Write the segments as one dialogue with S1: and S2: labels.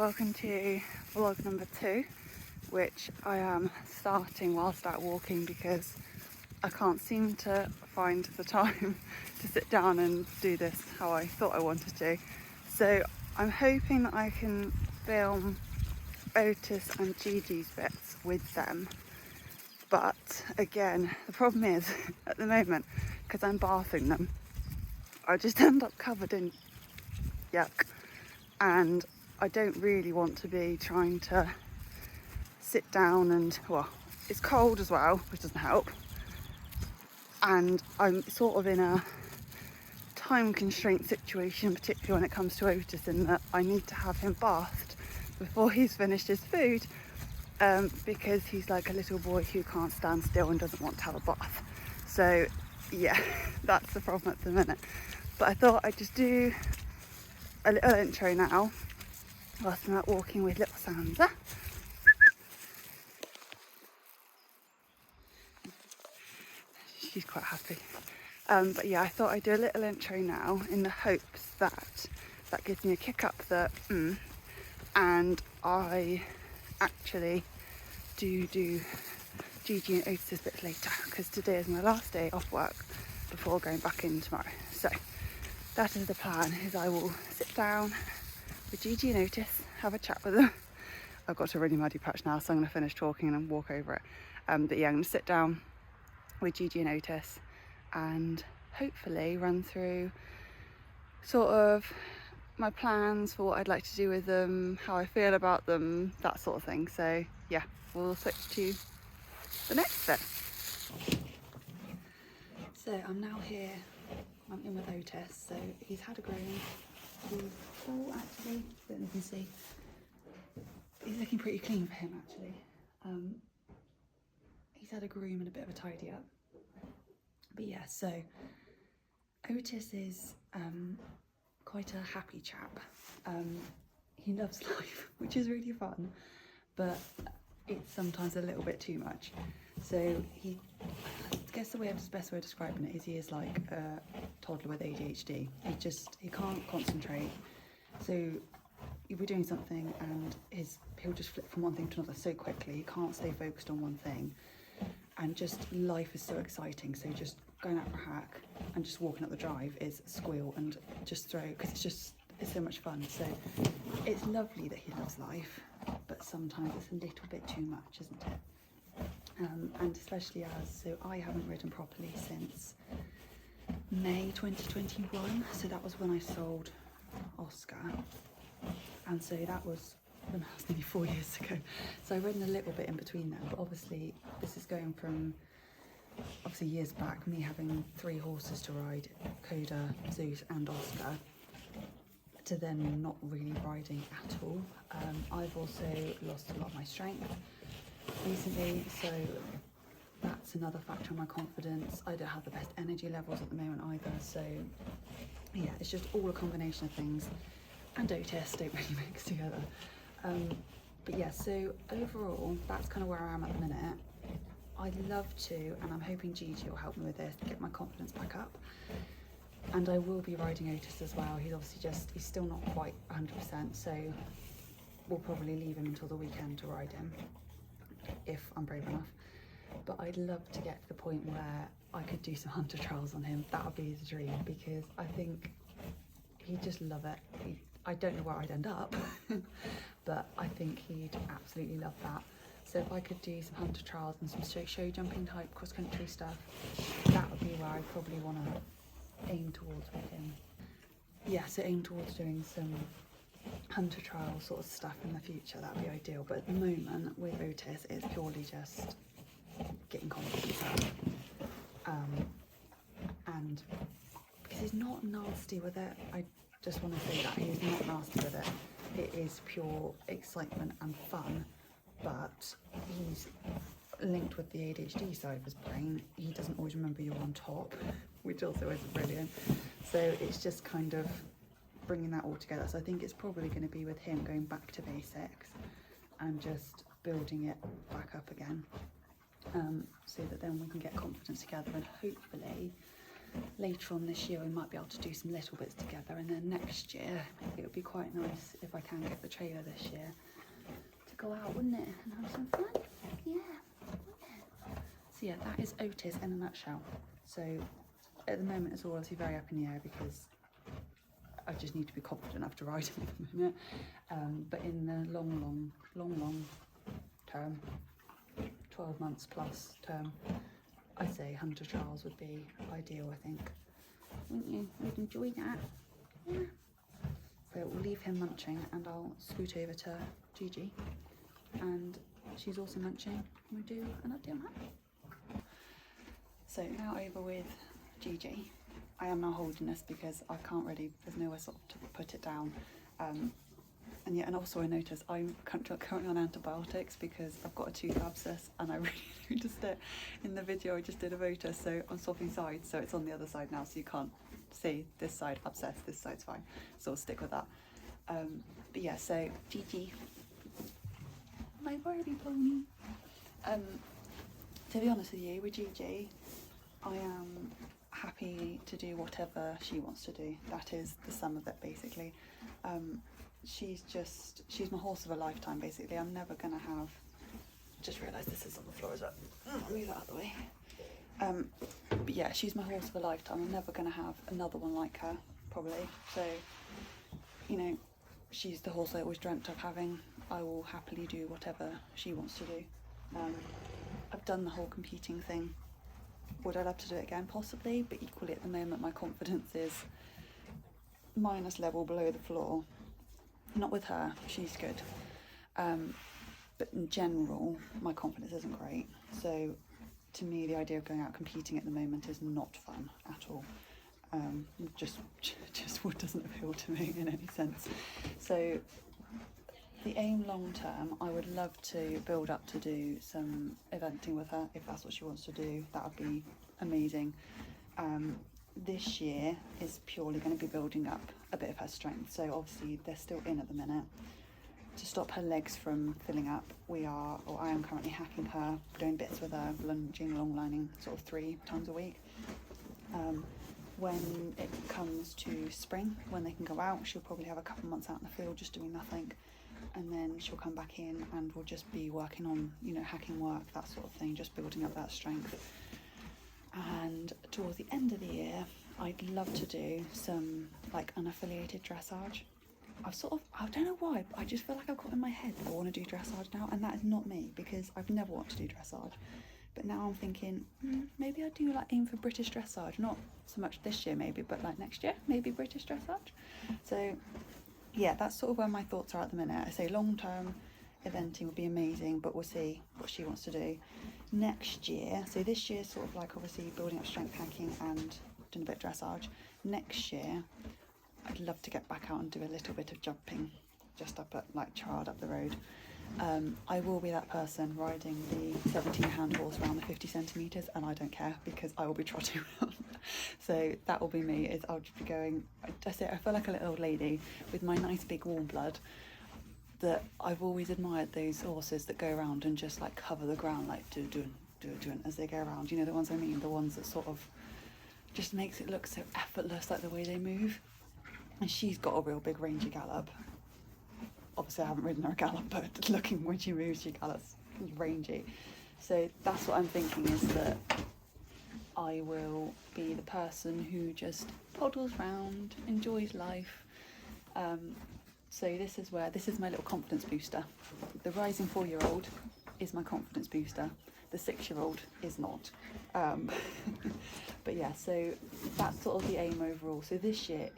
S1: welcome to vlog number 2, which I am starting whilst out walking because I can't seem to find the time to sit down and do this how I thought I wanted to. So I'm hoping that I can film Otis and Gigi's bits with them. But again, the problem is at the moment, because I'm bathing them, I just end up covered in yuck, and I don't really want to be trying to sit down and, well, it's cold as well, which doesn't help, and I'm sort of in a time constraint situation, particularly when it comes to Otis, in that I need to have him bathed before he's finished his food, because he's like a little boy who can't stand still and doesn't want to have a bath. So yeah, that's the problem at the minute. But I thought I'd just do a little intro now whilst I'm out walking with little Sansa. She's quite happy. But yeah, I thought I'd do a little intro now in the hopes that that gives me a kick up the and I actually do Gigi and Otis's bits later, because today is my last day off work before going back in tomorrow. So that is the plan, is I will sit down with Gigi and Otis, have a chat with them. I've got a really muddy patch now, so I'm going to finish talking and walk over it. But yeah, I'm going to sit down with Gigi and Otis and hopefully run through sort of my plans for what I'd like to do with them, how I feel about them, that sort of thing. So yeah, we'll switch to the next bit. So I'm now here, I'm in with Otis, so he's had a groom. He's actually, I don't know if you can see, he's looking pretty clean for him actually. He's had a groom and a bit of a tidy up. But yeah, so Otis is quite a happy chap. He loves life, which is really fun, but it's sometimes a little bit too much. So I guess the best way of describing it is he is like a toddler with ADHD. He can't concentrate. So you'll be doing something and he'll just flip from one thing to another so quickly. He can't stay focused on one thing. And just life is so exciting. So just going out for a hack and just walking up the drive is squeal and just throw, because it's so much fun. So it's lovely that he loves life, but sometimes it's a little bit too much, isn't it? And especially so I haven't ridden properly since May 2021. So that was when I sold Oscar, and so that was nearly 4 years ago. So I've ridden a little bit in between there, but obviously this is going from years back, me having 3 horses to ride, Coda, Zeus and Oscar, to then not really riding at all. I've also lost a lot of my strength recently, so that's another factor in my confidence. I don't have the best energy levels at the moment either, so yeah, it's just all a combination of things, and Otis don't really mix together. But yeah, so overall that's kind of where I am at the minute. I'd love to, and I'm hoping Gigi will help me with this, to get my confidence back up. And I will be riding Otis as well. He's obviously he's still not quite 100%, so we'll probably leave him until the weekend to ride him, if I'm brave enough. But I'd love to get to the point where I could do some hunter trials on him. That would be the dream, because I think he'd just love it. I don't know where I'd end up, but I think he'd absolutely love that. So if I could do some hunter trials and some show jumping type cross-country stuff, that would be where I probably want to aim towards with him. Yeah, so aim towards doing some hunter trial sort of stuff in the future. That'd be ideal. But at the moment with Otis, it's purely just getting confidence up. And because he's not nasty with it, I just want to say that he's not nasty with it. It is pure excitement and fun, but he's linked with the ADHD side of his brain. He doesn't always remember you're on top, which also is brilliant. So it's just kind of bringing that all together. So I think it's probably going to be with him going back to basics and just building it back up again, so that then we can get confidence together, and hopefully later on this year we might be able to do some little bits together, and then next year it would be quite nice if I can get the trailer this year to go out, wouldn't it, and have some fun? Yeah, wouldn't it? So yeah, that is Otis in a nutshell. So at the moment it's all obviously very up in the air because I just need to be confident enough to ride him at the minute, but in the long term, 12 months plus term, I say hunter trials would be ideal, I think. Wouldn't you? You'd enjoy that? Yeah. So we'll leave him munching and I'll scoot over to Gigi, and she's also munching, and we'll do an update on that. So now over with Gigi. I am now holding this because I can't really, there's nowhere sort of to put it down. And also I noticed I'm currently on antibiotics because I've got a tooth abscess, and I really noticed it in the video I just did of Otis. So I'm swapping sides, so it's on the other side now, so you can't see this side abscess, this side's fine. So I'll stick with that. But yeah, so Gigi, my Barbie pony. To be honest with you, with Gigi, I am happy to do whatever she wants to do. That is the sum of it, basically. She's my horse of a lifetime, basically. I'm never gonna have, just realised this is on the floor as well. I'll move that out of the way. But yeah, she's my horse of a lifetime. I'm never gonna have another one like her, probably. So, you know, she's the horse I always dreamt of having. I will happily do whatever she wants to do. I've done the whole competing thing. Would I love to do it again? Possibly, but equally at the moment my confidence is minus level below the floor. Not with her, she's good. But in general, my confidence isn't great. So to me, the idea of going out competing at the moment is not fun at all. Just what doesn't appeal to me in any sense. So the aim long term, I would love to build up to do some eventing with her, if that's what she wants to do. That would be amazing. This year is purely going to be building up a bit of her strength. So obviously they're still in at the minute. To stop her legs from filling up, I am currently hacking her, doing bits with her, lunging, long lining, sort of 3 times a week. When it comes to spring, when they can go out, she'll probably have a couple months out in the field just doing nothing, and then she'll come back in and we'll just be working on, you know, hacking work, that sort of thing, just building up that strength. And towards the end of the year, I'd love to do some like unaffiliated dressage. I don't know why, but I just feel like I've got in my head that I want to do dressage now, and that is not me because I've never wanted to do dressage. But now I'm thinking, maybe I do like aim for British dressage, not so much this year maybe, but like next year, maybe British dressage. So yeah, that's sort of where my thoughts are at the minute. I say long term eventing would be amazing, but we'll see what she wants to do. Next year, so this year sort of like obviously building up strength hacking and doing a bit of dressage. Next year, I'd love to get back out and do a little bit of jumping, just up at like Chard up the road. I will be that person riding the 17-hand horse around the 50 centimetres, and I don't care because I will be trotting around. So that will be me. I'll just be going. I feel like a little old lady with my nice big warm blood. That I've always admired those horses that go around and just like cover the ground, like doing as they go around. You know the ones I mean, the ones that sort of just makes it look so effortless, like the way they move. And she's got a real big rangy gallop. Obviously I haven't ridden her a gallop, but looking when she moves, she gallops rangy. So that's what I'm thinking, is that I will be the person who just poddles round, enjoys life. So this is my little confidence booster. The rising 4-year-old is my confidence booster. The 6-year-old is not. But yeah, so that's sort of the aim overall. So this year,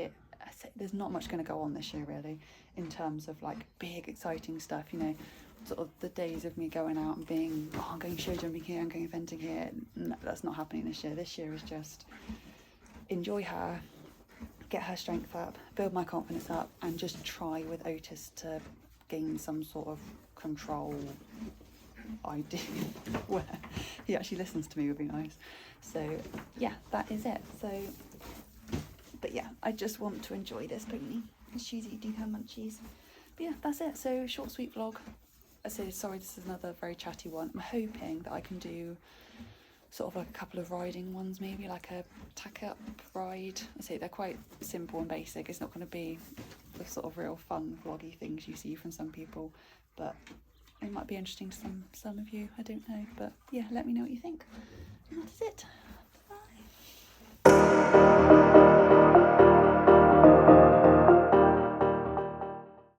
S1: there's not much going to go on this year really, in terms of like big exciting stuff, you know, sort of the days of me going out and being, I'm going show jumping here, I'm going eventing here. No, that's not happening this year. This year is just enjoy her, get her strength up, build my confidence up, and just try with Otis to gain some sort of control idea where he actually listens to me would be nice. So yeah, that is it. So but yeah, I just want to enjoy this pony and she's eating her munchies. But yeah, that's it. So short sweet vlog. I say sorry, this is another very chatty one. I'm hoping that I can do sort of like a couple of riding ones, maybe like a tack up ride. I say they're quite simple and basic. It's not going to be the sort of real fun vloggy things you see from some people, but it might be interesting to some of you. I don't know, but yeah, let me know what you think. And that is it.